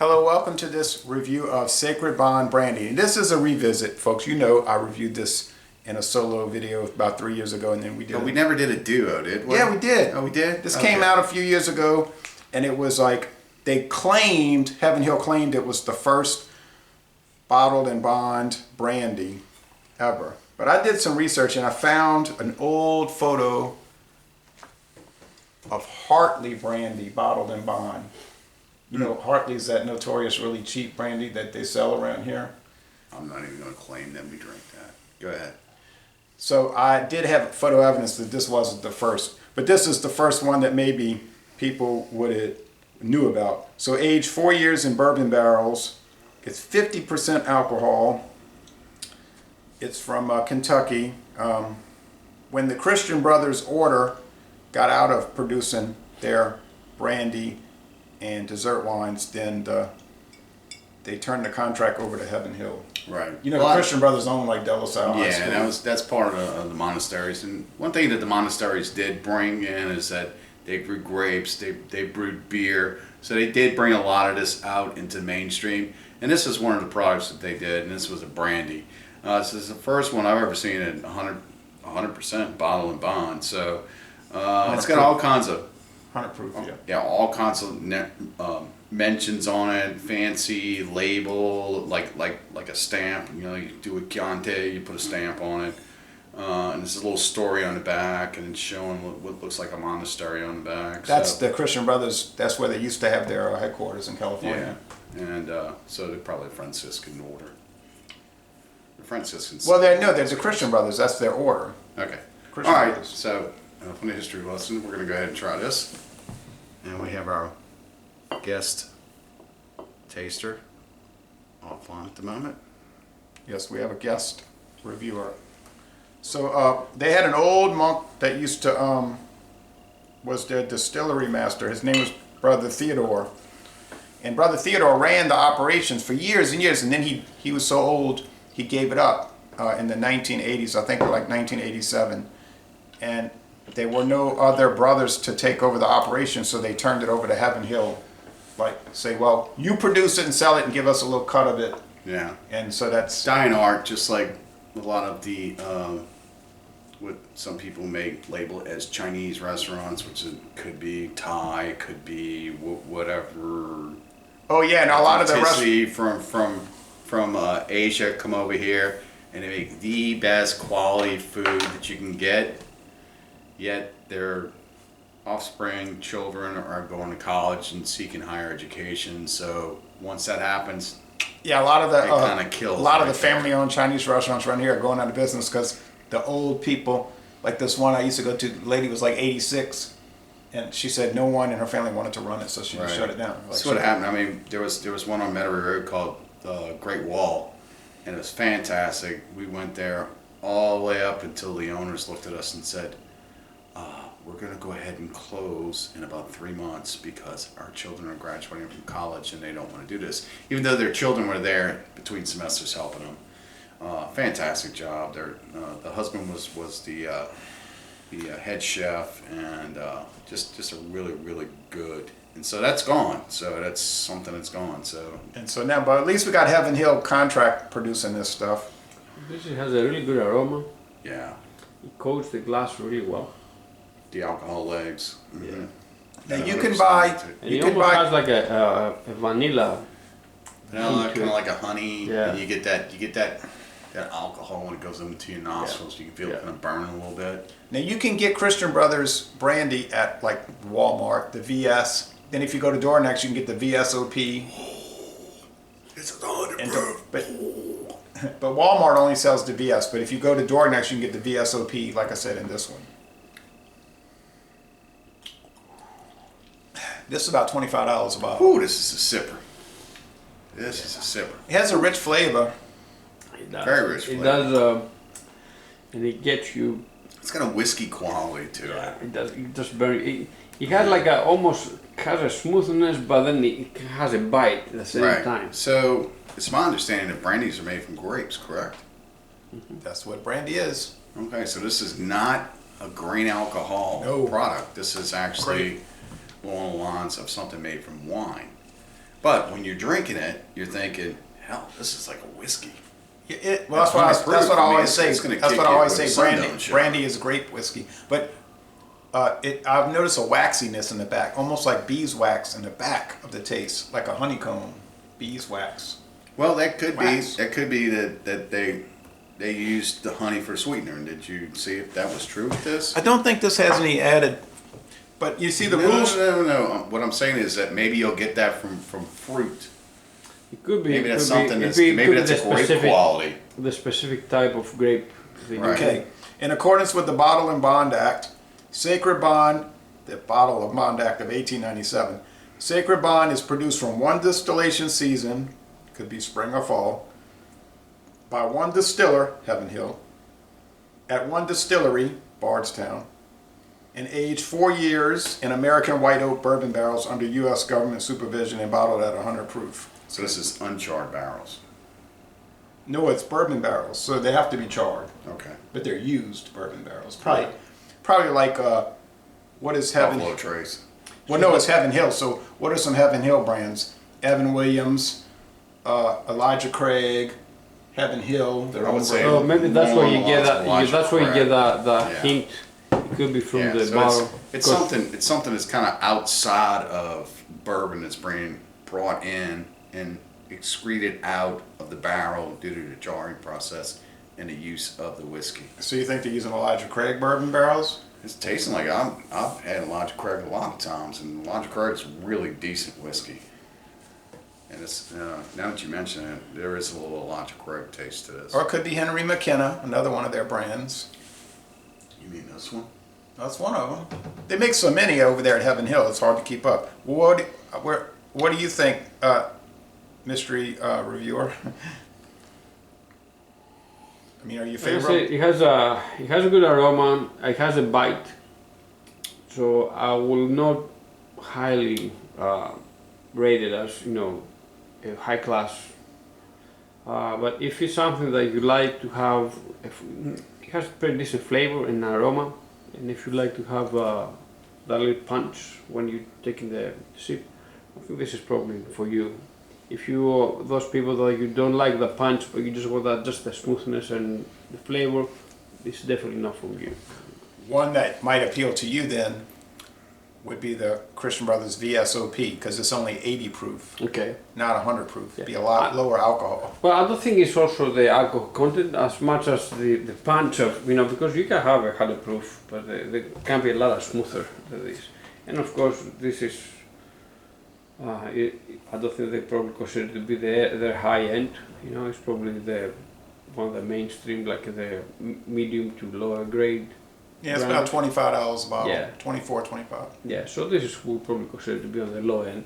Hello, welcome to this review of Sacred Bond Brandy. And this is a revisit, folks. You know I reviewed this in a solo video about 3 years ago, and then we did. But we never did a duo, did we? Yeah, we did. Oh, we did? This came out a few years ago, and it was like, they claimed, Heaven Hill claimed it was the first bottled and bond brandy ever. But I did some research, and I found an old photo of Hartley brandy bottled and bond. You know, Hartley's that notorious really cheap brandy that they sell around here. I'm not even going to claim that we drink that. Go ahead. So I did have photo evidence that this wasn't the first, but this is the first one that maybe people knew about. So aged 4 years in bourbon barrels. It's 50% alcohol. It's from Kentucky. When the Christian Brothers Order got out of producing their brandy and dessert wines, then they turned the contract over to Heaven Hill. Right. You know, the Christian Brothers own like De La Salle High School. Yeah, and that's part of the monasteries. And one thing that the monasteries did bring in is that they grew grapes, they brewed beer. So they did bring a lot of this out into mainstream. And this is one of the products that they did, and this was a brandy. This is the first one I've ever seen at 100% bottle and bond. So it's got all kinds of 100 proof, yeah. Yeah, all kinds of mentions on it, fancy label, like a stamp. You know, you do a Chianti, you put a stamp on it, and there's a little story on the back, and it's showing what looks like a monastery on the back. That's the Christian Brothers. That's where they used to have their headquarters in California. Yeah, and so they're probably Franciscan order. The Franciscans. Well, there's the Christian Brothers. That's their order. Okay. Christian All right. Brothers. So from the history lesson, we're going to go ahead and try this, and we have our guest taster offline at the moment. Yes, we have a guest reviewer. So they had an old monk that used to was their distillery master. His name was Brother Theodore, and Brother Theodore ran the operations for years and years, and then he was so old he gave it up in the 1980s. I think like 1987, and there were no other brothers to take over the operation, so they turned it over to Heaven Hill. Like, say, well, you produce it and sell it and give us a little cut of it. Yeah. And so that's dying art, just like a lot of the what some people may label as Chinese restaurants, which could be Thai, could be whatever. Oh yeah, and a lot of the restaurants from Asia come over here, and they make the best quality food that you can get. Yet their offspring, children are going to college and seeking higher education. So once that happens, yeah, a lot of the kind of kills. A lot of the family-owned Chinese restaurants around here are going out of business because the old people, like this one I used to go to, the lady was like 86, and she said no one in her family wanted to run it, so she just shut it down. Like, that's what happened. I mean, there was one on Metairie Road called Great Wall, and it was fantastic. We went there all the way up until the owners looked at us and said, we're going to go ahead and close in about 3 months because our children are graduating from college and they don't want to do this. Even though their children were there between semesters helping them. Fantastic job. The husband was the head chef, and just a really, really good. And so that's gone. So that's something that's gone. And so now, but at least we got Heaven Hill contract producing this stuff. This has a really good aroma. Yeah. It coats the glass really well. The alcohol legs. Mm-hmm. Now you can buy. And it almost has like a vanilla. Kind of like a honey. Yeah. And you get that alcohol when it goes into your nostrils. You can feel it kind of burning a little bit. Now you can get Christian Brothers brandy at like Walmart, the VS. Then if you go to Dornex, you can get the VSOP. It's 100 proof. But Walmart only sells the VS. But if you go to Dornex, you can get the VSOP, like I said, in this one. This is about $25 a bottle. Ooh, this is a sipper. This is a sipper. It has a rich flavor. It does. Very rich flavor. It does, and it gets you. It's got a whiskey quality to Yeah, it. it does. It just very. It has like almost has a smoothness, but then it has a bite at the same time. So it's my understanding that brandies are made from grapes, correct? Mm-hmm. That's what brandy is. Okay, so this is not a grain alcohol product. This is actually along the lines of something made from wine. But when you're drinking it, you're thinking, hell, this is like a whiskey. Well, that's what I always say. It's gonna That's kick what I you always when say. the sun Brandy, don't shine. brandy is grape whiskey, but I've noticed a waxiness in the back, almost like beeswax in the back of the taste, like a honeycomb beeswax. Well, that could Wax. be. That could be that they used the honey for sweetener. And did you see if that was true with this? I don't think this has any added, but you see the rules. No. What I'm saying is that maybe you'll get that from fruit. It could be. Maybe that's could be- something it that's could be- maybe could be that's a the grape specific- quality. The specific type of grape. they Right. use. Okay. In accordance with the Bottle and Bond Act, Sacred Bond, the Bottle of Bond Act of 1897, Sacred Bond is produced from one distillation season, could be spring or fall, by one distiller, Heaven Hill, at one distillery, Bardstown, and aged 4 years in American white oak bourbon barrels under U.S. government supervision and bottled at 100 proof. So this is uncharred barrels. No, it's bourbon barrels, so they have to be charred. Okay. But they're used bourbon barrels. Probably like what is Heaven? Buffalo Trace. Well, no, it's Heaven Hill. So what are some Heaven Hill brands? Evan Williams, Elijah Craig, Heaven Hill. Their I own would say- brand. So maybe that's where you get that. Logic That's where you get crap. the Yeah. hint. It could be from Yeah, the so bottle. it's 'Cause something. It's something that's kind of outside of bourbon that's being brought in and excreted out of the barrel due to the charring process and the use of the whiskey. So you think they're using Elijah Craig bourbon barrels? It's tasting like I've had Elijah Craig a lot of times, and Elijah Craig's really decent whiskey. And it's now that you mention it, there is a little Elijah Craig taste to this. Or it could be Henry McKenna, another one of their brands. You mean this one? That's one of them. They make so many over there at Heaven Hill, it's hard to keep up. What do you think, mystery reviewer? I mean, are you like I say, favorable? it has a good aroma. It has a bite. So I will not highly rate it as a high class. But if it's something that you like to have, it has pretty decent flavor and aroma, and if you like to have that little punch when you're taking the sip, I think this is probably for you. If you are those people that you don't like the punch, but you just want that just the smoothness and the flavor, this is definitely not for you. One that might appeal to you then would be the Christian Brothers VSOP, because it's only 80 proof, Okay. not 100 proof. It'd be a Yeah. lot lower alcohol. Well, I don't think it's also the alcohol content as much as the punch of, because you can have a 100 proof, but there can be a lot smoother than this. And of course, this is, I don't think they probably consider it to be their high end. It's probably one of the mainstream, like the medium to lower grade. Yeah, it's brand. about $25 a bottle. Yeah. 24, 25. Yeah, so this is we probably consider to be on the low end,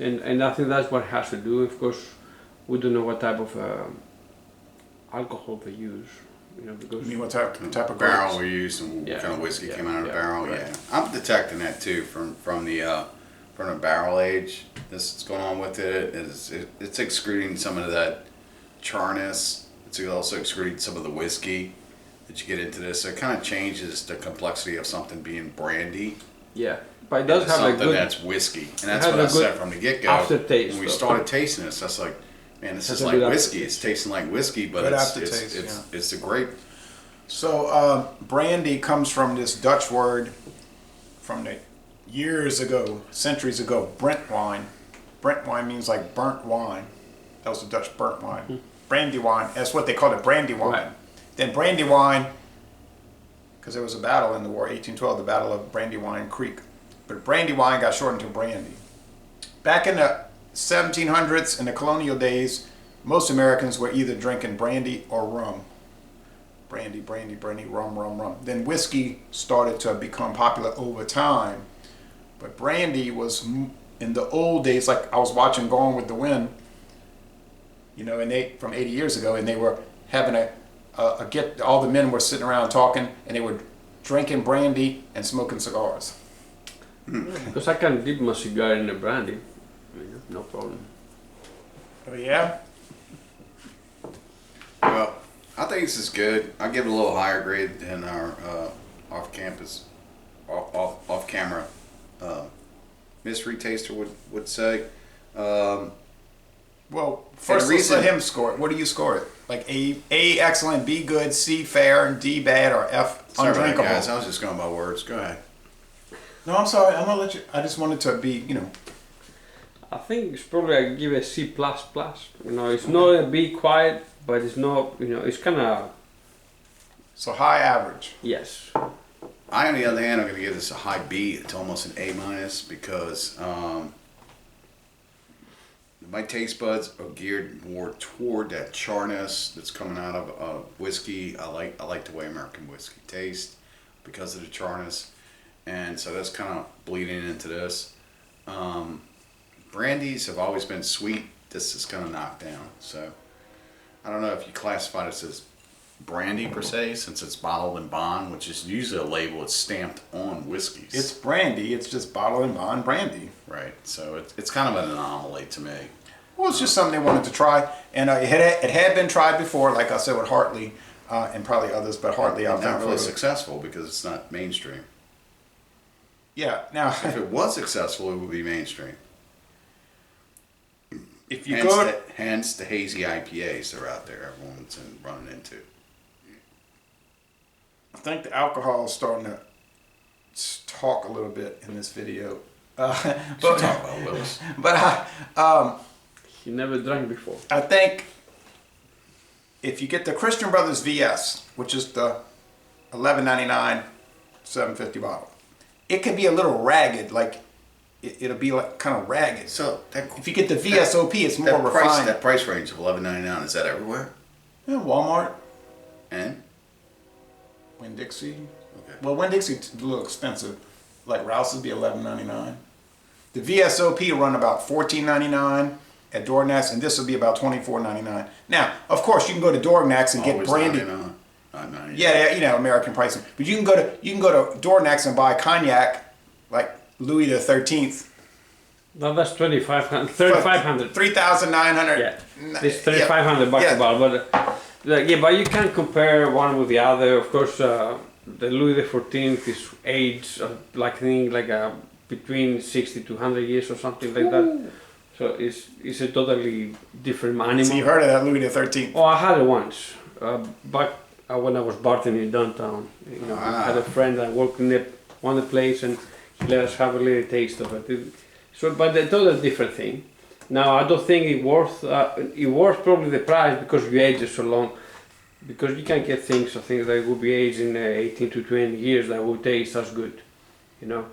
and I think that's what it has to do. Of course, we don't know what type of alcohol they use, because You mean what type of Barrel grapes? we used and what Yeah. kind of whiskey Yeah. came out of the Yeah. barrel. Right. Yeah, I'm detecting that too from the barrel age. This is going on with it. It's excreting some of that charness. It's also excreting some of the whiskey that you get into this. So it kind of changes the complexity of something being brandy. yeah, but it does into have a something good. that's whiskey, and that's has what I a good said from the get go. aftertaste, When we though. started tasting this, that's like, man, this Has is a like good whiskey. It's tasting like whiskey, but Good it's aftertaste, it's a grape. So brandy comes from this Dutch word from the years ago, centuries ago, Brent wine. Brent wine means like burnt wine. That was the Dutch burnt wine. Brandy wine, that's what they called it, brandy wine. Right. Then brandy wine, because there was a battle in the war, 1812, the Battle of Brandywine Creek. But brandy wine got shortened to brandy. Back in the 1700s, in the colonial days, most Americans were either drinking brandy or rum. Brandy, brandy, brandy, rum, rum, rum. Then whiskey started to become popular over time. But brandy was, in the old days, like I was watching Gone with the Wind, and they, from 80 years ago, and they were having all the men were sitting around talking, and they were drinking brandy and smoking cigars. Because I can dip my cigar in the brandy, no problem. Oh yeah? Well, I think this is good. I give it a little higher grade than our off-campus, off-camera mystery taster would say. Well, first let's let him score it. What do you score it? Like A excellent, B good, C fair, and D bad, or F Sorry about that, undrinkable? guys. I was just going by words. Go ahead. No, I'm sorry. I'm gonna let you. I just wanted to be, I think it's probably I give it a C plus plus. You know, it's not a B quiet, but it's not. You know, it's kind of So high average. yes. I, on the other hand, I'm going to give this a high B. It's almost an A minus because my taste buds are geared more toward that charness that's coming out of whiskey. I like the way American whiskey tastes because of the charness, and so that's kind of bleeding into this. Brandies have always been sweet. This is kind of knocked down. So I don't know if you classify this as brandy per se, since it's bottled in bond, which is usually a label that's stamped on whiskeys. It's brandy. It's just bottled in bond brandy. Right. So it's kind of an anomaly to me. Well, it's just something they wanted to try, and it had been tried before, like I said with Hartley, and probably others, but Hartley I Not think really successful because it's not mainstream. Yeah. Now, If it was successful, it would be mainstream. if you Hence, go, hence the hazy IPAs that are out there everyone's running into. I think the alcohol is starting to talk a little bit in this video. But Talk about Willis. He never drank before. I think if you get the Christian Brothers VS, which is the $11.99, $7.50 bottle, it can be a little ragged, like it'll be like kind of ragged. So If you get the VSOP, it's more that price, refined. that price range of $11.99, is that everywhere? Yeah, Walmart, And Winn-Dixie. okay. Well, Winn-Dixie's a little expensive. Like Rouse's be $11.99. The VSOP run about $14.99 at Dornax, and this will be about $24.99. Now, of course, you can go to Dornax and get Always brandy. 99, not 99. Yeah, American pricing. But you can go to Dornax and buy cognac, like Louis the 13th. No, that's 2,500, 3,500. 3,900. Yeah, it's 3,500 bucks a bottle. But but you can't compare one with the other. Of course, the Louis the 14th is aged between 60 to 100 years or something like that. So it's a totally different animal. So you heard of that Louis the 13th? Oh, I had it once, back when I was bartending in downtown. You know, I had a friend that worked in one of the place, and he let us have a little taste of it. But it's totally different thing. Now, I don't think it worth probably the price because you age it so long. Because you can get things that will be aged in 18 to 20 years that will taste as good, you know.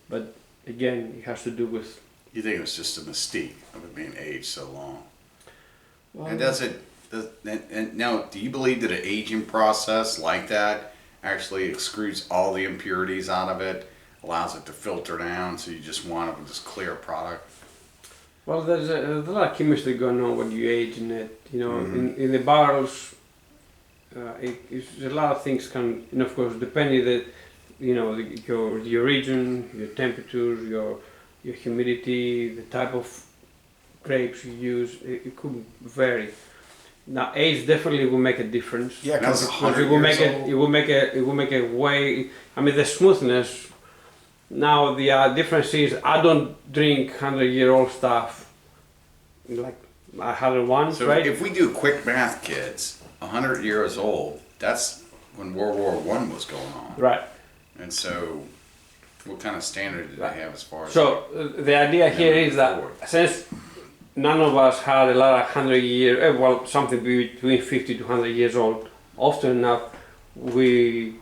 But again, it has to do with. You think it was just a mystique of it being aged so long? Well, And and now, do you believe that an aging process like that actually excludes all the impurities out of it, allows it to filter down, so you just want a just clear product? Well, there's a lot of chemistry going on when you age in it. You know, in the barrels, a lot of things can, and of course, depending your region, your temperature, your humidity, the type of grapes you use, it could vary. Now, age definitely will make a difference. Yeah, because it will make a way. I mean, the smoothness. Now the difference is I don't drink 100-year-old stuff. Like I had it once, So right? if we do quick math, kids, 100 years old, that's when World War I was going on. Right. And so, what kind of standard did they have as far as? So the idea here is that forward? since none of us had a lot of 100-year, something between 50 to 100 years old, often enough we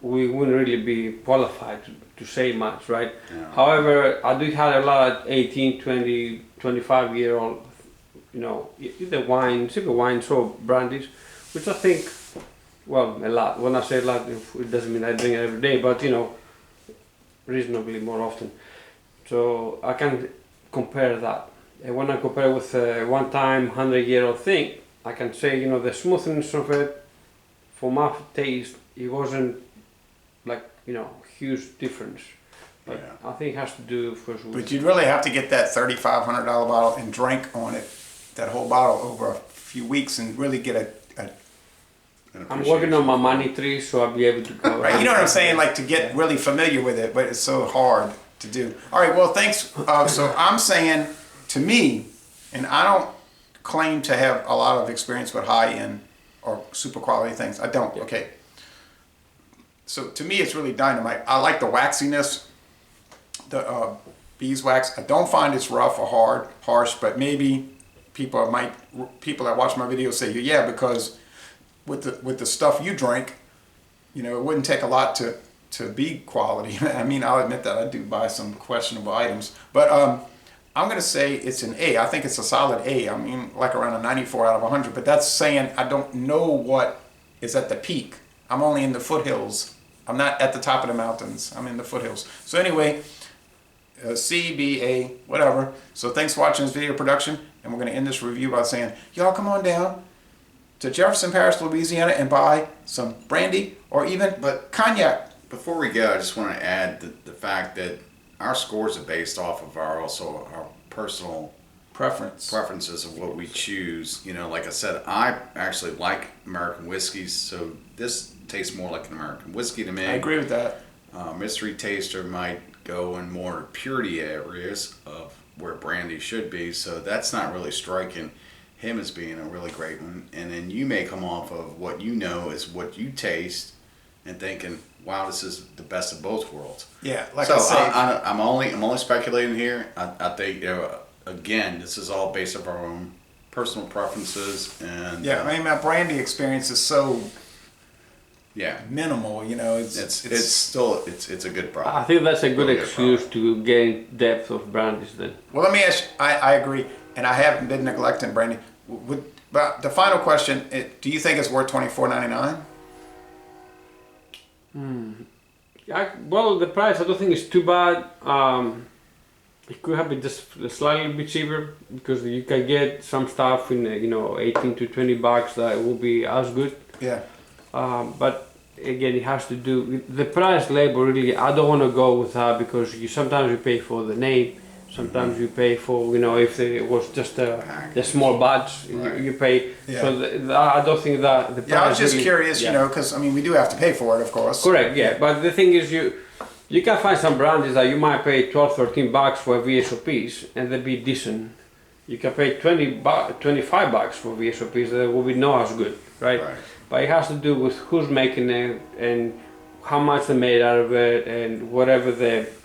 wouldn't really be qualified to say much, right? Yeah. However, I do have a lot of 18, 20, 25-year-old, you know, either wines or brandies, which I think, well, a lot. When I say a lot, it doesn't mean I drink it every day, but, you know, reasonably more often. So I can compare that. And when I compare with one time 100-year-old thing, I can say, you know, the smoothness of it, for my taste, it wasn't like, you know, huge difference. But Yeah. I think it has to do first with. But you'd really have to get that $3,500 bottle and drink on it, that whole bottle over a few weeks, and really get a I'm working on my money tree, so I'll be able to go. right. You know what I'm saying? Like to get really familiar with it, but it's so hard to do. All right. Well, thanks. So I'm saying to me, and I don't claim to have a lot of experience with high-end or super quality things. I don't, okay. So to me, it's really dynamite. I like the waxiness, the beeswax. I don't find it's rough or harsh, but maybe people that watch my videos say, yeah, because with the stuff you drink, you know, it wouldn't take a lot to be quality. I mean, I'll admit that I do buy some questionable items, but I'm going to say it's an A. I think it's a solid A. I mean, like around a 94 out of 100, but that's saying I don't know what is at the peak. I'm only in the foothills. I'm not at the top of the mountains. I'm in the foothills. So anyway, C, B, A, whatever. So thanks for watching this video production, and we're going to end this review by saying, y'all come on down to Jefferson Parish, Louisiana, and buy some brandy or even cognac. Before we go, I just want to add the fact that our scores are based off of our personal preferences of what we choose. You know, like I said, I actually like American whiskeys, so this tastes more like an American whiskey to me. I agree with that. Mystery taster might go in more purity areas of where brandy should be, so that's not really striking him as being a really great one. And then you may come off of what you know is what you taste and thinking, wow, this is the best of both worlds. Yeah, like so I said, I'm only speculating here. I think, you know, again, this is all based on our own personal preferences. And yeah, I mean, my brandy experience is so minimal. You know, it's still a good product. I think that's a good excuse to gain depth of brandies then. Well, let me ask you, I agree, and I haven't been neglecting brandy. But the final question, do you think it's worth $24.99? Well, the price I don't think is too bad. It could have been just slightly bit cheaper because you can get some stuff in 18 to 20 bucks that will be as good. Yeah. But again, it has to do with the price label. Really, I don't want to go with that because sometimes you pay for the name. Sometimes you pay for, if it was just the small batch, you pay. Yeah. So I don't think that the price. Yeah, I was just really, curious, because I mean we do have to pay for it, of course. Correct. Yeah, but the thing is, you can find some brandies that you might pay 12, 13 bucks for VSOPs, and they'll be decent. You can pay 25 bucks for VSOPs that will be not as good, right? But it has to do with who's making it and how much they made out of it and whatever if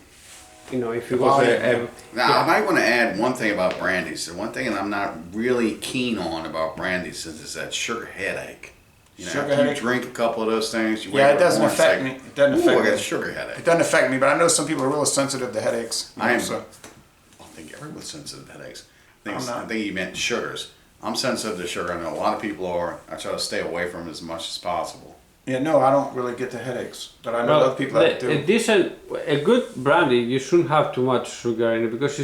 you go there. Now, I might want to add one thing about brandies. The one thing that I'm not really keen on about brandies is that sugar headache. If you drink a couple of those things, it doesn't affect me. It doesn't affect me. I got a sugar headache. It doesn't affect me, but I know some people are really sensitive to headaches. I think everyone's sensitive to headaches. I think you meant sugars. I'm sensitive to sugar. I know a lot of people are. I try to stay away from it as much as possible. Yeah, no, I don't really get the headaches, but I know other people that do. A good brandy, you shouldn't have too much sugar in it because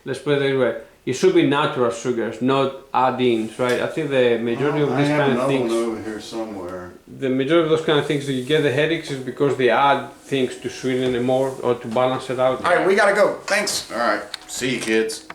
let's put it this way. It should be natural sugars, not add-ins, right? I think the majority of these kind of things. One over here somewhere. The majority of those kind of things that you get the headaches is because they add things to sweeten it more or to balance it out. All right, we gotta go. Thanks. All right, see you, kids.